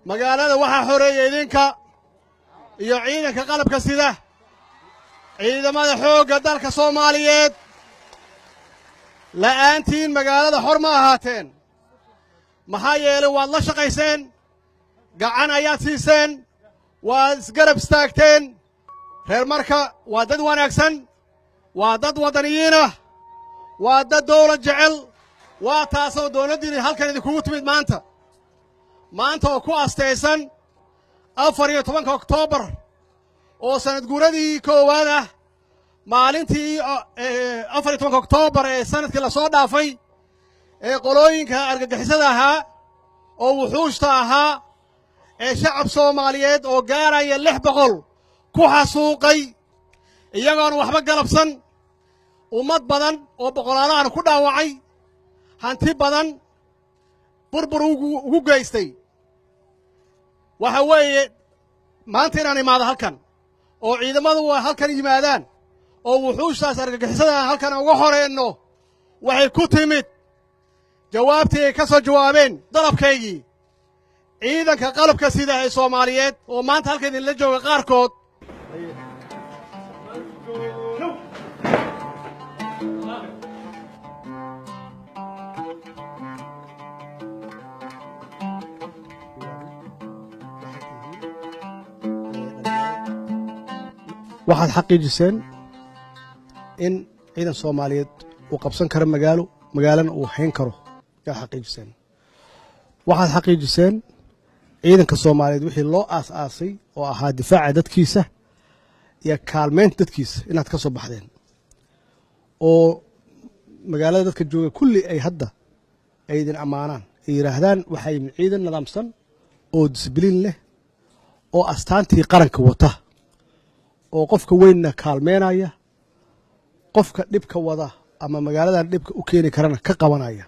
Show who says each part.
Speaker 1: magaalada waxaa xoreeyay idinka iyo ciidanka qalabka sida ciidamada xoogga dalka Soomaaliyeed la'aantiin magaalada xor ma ahaateen maxaa yeelay waad la shaqayseen gacan ayaad siiseen waad isgarab istaagteen reer marka waa dad wanaagsan waa dad wadaniyiin ah waa dad dawlad jecel waa taasoo dawladdiina halkan idinkugu timid maanta oo ku astaysan 14 Oktoobar oo sanad guuradii koowaad ah maalintii 14 Oktoobar ee sanadkii la soo dhaafay ee qolooyinka argagixisada ahaa oo wuxuushta ahaa ee shacab Soomaaliyeed oo gaaraya 600 ku xasuuqay iyagoon waxba galabsan ummad badan oo boqolaalahan ku dhaawacay hanti badan burbur ugu geystay waxa weeye maanta inaan imaado halkan oo ciidamadu halkan yimaadaan oo wuxuushtaas argagixisada halkan uga horeyno waxay ku timid jawaabtii ay ka soo jawaabeen dalabkaygii ciidanka qalabka sida ee Soomaaliyeed oo maanta halkan idinla jooga qaarkood waxaad xaqiijiseen in ciidan Soomaaliyeed uu qabsan karo magaalana uu hayn karo yaa xaqiijiseen waxaad xaqiijiseen ciidanka Soomaaliyeed wixii loo aas-aasay oo ahaa difaaca dadkiisa iyo kaalmeynta dadkiisa inaad ka soo baxdeen oo magaalada dadka jooga kulli ay hadda ay idin ammaanaan ay yiraahdaan waxay ciidan nidaamsan oo discipliin leh oo astaantii qaranka wata oo qofka weynna kaalmeynaya qofka dhibka wada ama magaaladan dhibka u keeni karana ka qabanaya